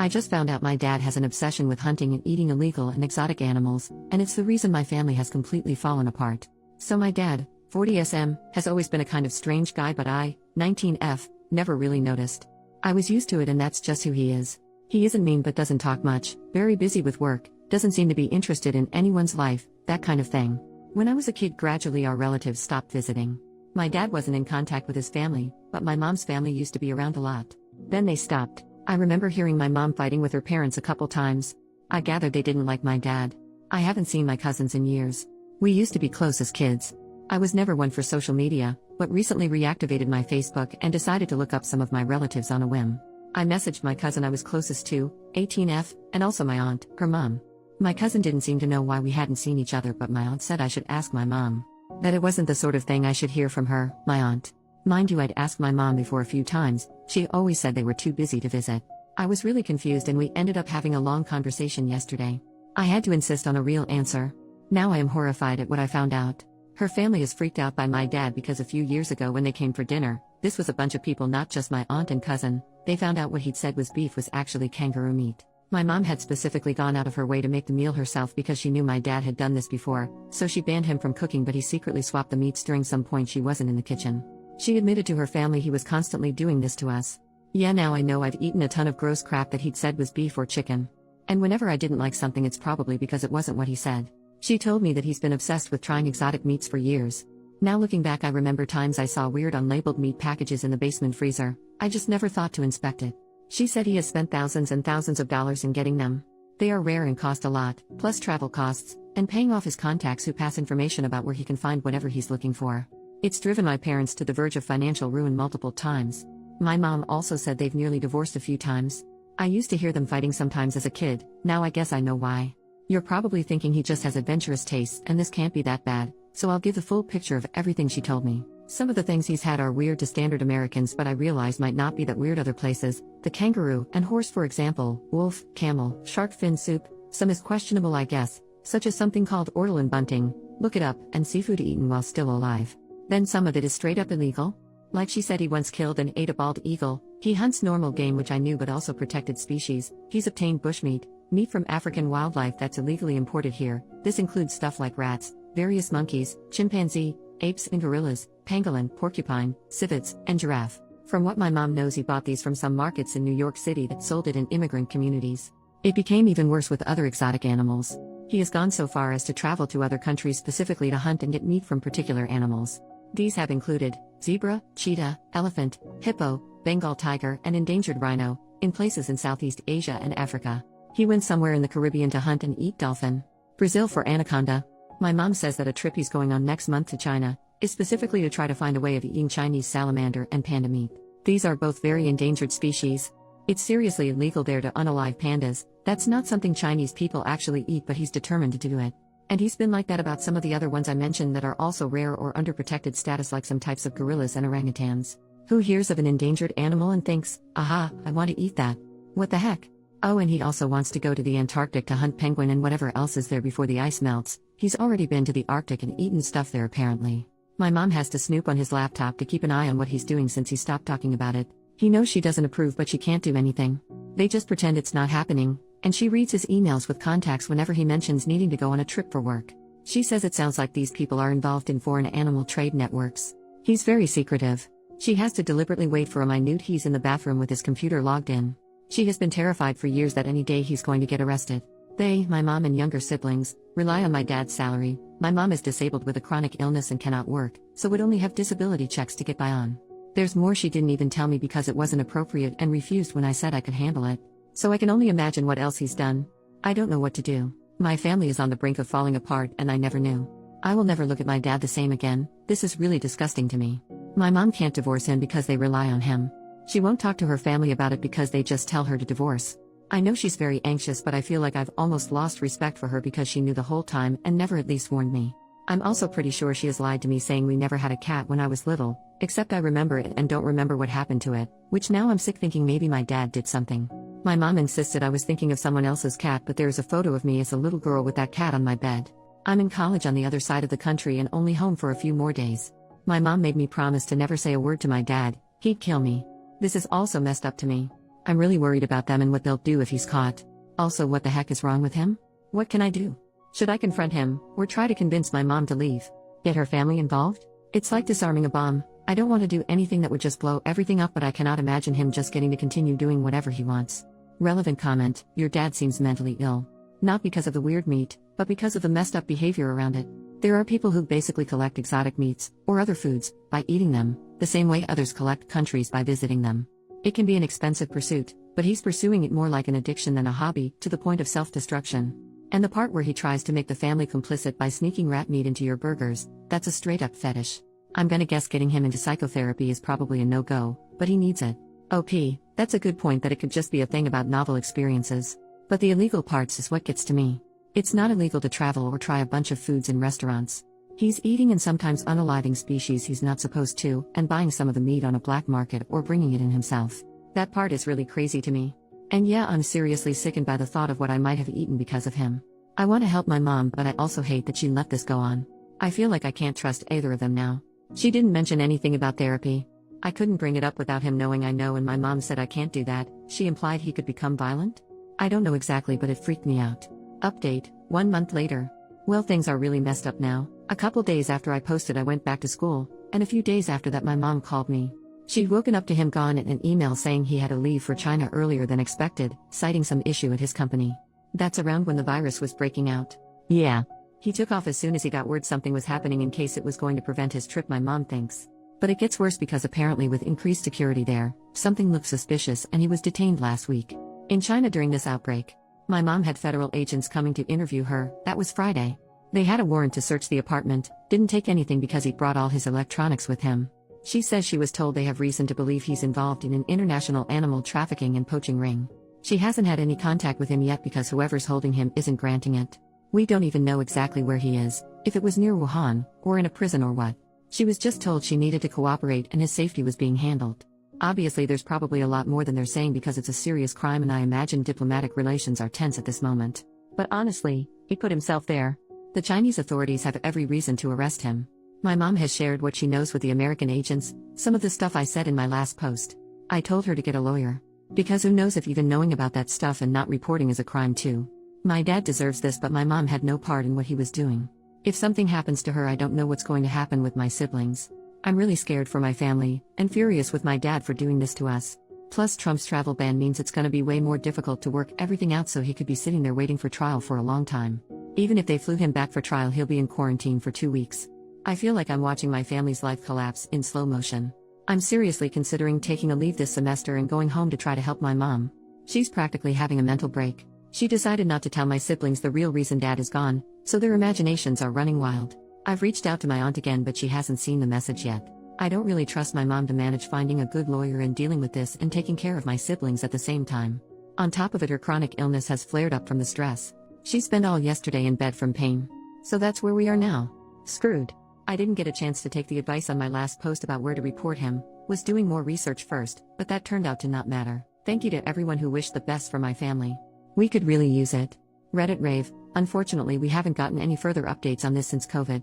I just found out my dad has an obsession with hunting and eating illegal and exotic animals, and it's the reason my family has completely fallen apart. So my dad, 40SM, has always been a kind of strange guy, but I, 19F, never really noticed. I was used to it, and that's just who he is. He isn't mean but doesn't talk much, very busy with work, doesn't seem to be interested in anyone's life, that kind of thing. When I was a kid, gradually our relatives stopped visiting. My dad wasn't in contact with his family, but my mom's family used to be around a lot. Then they stopped. I remember hearing my mom fighting with her parents a couple times. I gathered they didn't like my dad. I haven't seen my cousins in years. We used to be close as kids. I was never one for social media, but recently reactivated my Facebook and decided to look up some of my relatives on a whim. I messaged my cousin I was closest to, 18F, and also my aunt, her mom. My cousin didn't seem to know why we hadn't seen each other, but my aunt said I should ask my mom. That it wasn't the sort of thing I should hear from her, my aunt. Mind you, I'd asked my mom before a few times. She always said they were too busy to visit. I was really confused, and we ended up having a long conversation yesterday. I had to insist on a real answer. Now I am horrified at what I found out. Her family is freaked out by my dad because a few years ago when they came for dinner, this was a bunch of people, not just my aunt and cousin, they found out what he'd said was beef was actually kangaroo meat. My mom had specifically gone out of her way to make the meal herself because she knew my dad had done this before, so she banned him from cooking, but he secretly swapped the meats during some point she wasn't in the kitchen. She admitted to her family he was constantly doing this to us. Yeah, now I know I've eaten a ton of gross crap that he'd said was beef or chicken. And whenever I didn't like something, it's probably because it wasn't what he said. She told me that he's been obsessed with trying exotic meats for years. Now looking back, I remember times I saw weird unlabeled meat packages in the basement freezer. I just never thought to inspect it. She said he has spent thousands and thousands of dollars in getting them. They are rare and cost a lot, plus travel costs, and paying off his contacts who pass information about where he can find whatever he's looking for. It's driven my parents to the verge of financial ruin multiple times. My mom also said they've nearly divorced a few times. I used to hear them fighting sometimes as a kid, now I guess I know why. You're probably thinking he just has adventurous tastes and this can't be that bad, so I'll give the full picture of everything she told me. Some of the things he's had are weird to standard Americans, but I realize might not be that weird other places. The kangaroo and horse, for example, wolf, camel, shark fin soup. Some is questionable, I guess, such as something called ortolan bunting, look it up, and seafood eaten while still alive. Then some of it is straight up illegal. Like she said, he once killed and ate a bald eagle. He hunts normal game, which I knew, but also protected species. He's obtained bushmeat, meat from African wildlife that's illegally imported here. This includes stuff like rats, various monkeys, chimpanzee, apes and gorillas, pangolin, porcupine, civets, and giraffe. From what my mom knows, he bought these from some markets in New York City that sold it in immigrant communities. It became even worse with other exotic animals. He has gone so far as to travel to other countries specifically to hunt and get meat from particular animals. These have included zebra, cheetah, elephant, hippo, Bengal tiger, and endangered rhino, in places in Southeast Asia and Africa. He went somewhere in the Caribbean to hunt and eat dolphin. Brazil for anaconda. My mom says that a trip he's going on next month to China is specifically to try to find a way of eating Chinese salamander and panda meat. These are both very endangered species. It's seriously illegal there to unalive pandas. That's not something Chinese people actually eat, but he's determined to do it. And he's been like that about some of the other ones I mentioned that are also rare or under protected status, like some types of gorillas and orangutans. Who hears of an endangered animal and thinks, aha, I want to eat that? What the heck? Oh, and he also wants to go to the Antarctic to hunt penguin and whatever else is there before the ice melts. He's already been to the Arctic and eaten stuff there apparently. My mom has to snoop on his laptop to keep an eye on what he's doing since he stopped talking about it. He knows she doesn't approve, but she can't do anything. They just pretend it's not happening, and she reads his emails with contacts whenever he mentions needing to go on a trip for work. She says it sounds like these people are involved in foreign animal trade networks. He's very secretive. She has to deliberately wait for a minute he's in the bathroom with his computer logged in. She has been terrified for years that any day he's going to get arrested. They, my mom and younger siblings, rely on my dad's salary. My mom is disabled with a chronic illness and cannot work, so would only have disability checks to get by on. There's more she didn't even tell me because it wasn't appropriate and refused when I said I could handle it. So I can only imagine what else he's done. I don't know what to do. My family is on the brink of falling apart and I never knew. I will never look at my dad the same again. This is really disgusting to me. My mom can't divorce him because they rely on him. She won't talk to her family about it because they just tell her to divorce. I know she's very anxious, but I feel like I've almost lost respect for her because she knew the whole time and never at least warned me. I'm also pretty sure she has lied to me saying we never had a cat when I was little, except I remember it and don't remember what happened to it, which now I'm sick thinking maybe my dad did something. My mom insisted I was thinking of someone else's cat, but there is a photo of me as a little girl with that cat on my bed. I'm in college on the other side of the country and only home for a few more days. My mom made me promise to never say a word to my dad, he'd kill me. This is also messed up to me. I'm really worried about them and what they'll do if he's caught. Also, what the heck is wrong with him? What can I do? Should I confront him, or try to convince my mom to leave? Get her family involved? It's like disarming a bomb. I don't want to do anything that would just blow everything up, but I cannot imagine him just getting to continue doing whatever he wants. Relevant comment: your dad seems mentally ill. Not because of the weird meat, but because of the messed up behavior around it. There are people who basically collect exotic meats, or other foods, by eating them, the same way others collect countries by visiting them. It can be an expensive pursuit, but he's pursuing it more like an addiction than a hobby, to the point of self-destruction. And the part where he tries to make the family complicit by sneaking rat meat into your burgers, that's a straight-up fetish. I'm gonna guess getting him into psychotherapy is probably a no-go, but he needs it. OP, that's a good point that it could just be a thing about novel experiences. But the illegal parts is what gets to me. It's not illegal to travel or try a bunch of foods in restaurants. He's eating and sometimes unaliving species he's not supposed to, and buying some of the meat on a black market or bringing it in himself. That part is really crazy to me. And yeah, I'm seriously sickened by the thought of what I might have eaten because of him. I want to help my mom, but I also hate that she let this go on. I feel like I can't trust either of them now. She didn't mention anything about therapy. I couldn't bring it up without him knowing I know, and my mom said I can't do that. She implied he could become violent? I don't know exactly, but it freaked me out. Update, 1 month later. Well, things are really messed up now. A couple days after I posted, I went back to school, and a few days after that my mom called me. She'd woken up to him gone and an email saying he had to leave for China earlier than expected, citing some issue at his company. That's around when the virus was breaking out. Yeah. He took off as soon as he got word something was happening in case it was going to prevent his trip, my mom thinks. But it gets worse because apparently with increased security there, something looked suspicious and he was detained last week. In China during this outbreak. My mom had federal agents coming to interview her. That was Friday. They had a warrant to search the apartment, didn't take anything because he brought all his electronics with him. She says she was told they have reason to believe he's involved in an international animal trafficking and poaching ring. She hasn't had any contact with him yet because whoever's holding him isn't granting it. We don't even know exactly where he is, if it was near Wuhan, or in a prison or what. She was just told she needed to cooperate and his safety was being handled. Obviously there's probably a lot more than they're saying because it's a serious crime, and I imagine diplomatic relations are tense at this moment. But honestly, he put himself there. The Chinese authorities have every reason to arrest him. My mom has shared what she knows with the American agents, some of the stuff I said in my last post. I told her to get a lawyer. Because who knows if even knowing about that stuff and not reporting is a crime too. My dad deserves this, but my mom had no part in what he was doing. If something happens to her, I don't know what's going to happen with my siblings. I'm really scared for my family, and furious with my dad for doing this to us. Plus Trump's travel ban means it's gonna be way more difficult to work everything out, so he could be sitting there waiting for trial for a long time. Even if they flew him back for trial, he'll be in quarantine for 2 weeks. I feel like I'm watching my family's life collapse in slow motion. I'm seriously considering taking a leave this semester and going home to try to help my mom. She's practically having a mental break. She decided not to tell my siblings the real reason dad is gone, so their imaginations are running wild. I've reached out to my aunt again, but she hasn't seen the message yet. I don't really trust my mom to manage finding a good lawyer and dealing with this and taking care of my siblings at the same time. On top of it, her chronic illness has flared up from the stress. She spent all yesterday in bed from pain. So that's where we are now. Screwed. I didn't get a chance to take the advice on my last post about where to report him, was doing more research first, but that turned out to not matter. Thank you to everyone who wished the best for my family. We could really use it. Reddit rave. Unfortunately, we haven't gotten any further updates on this since COVID.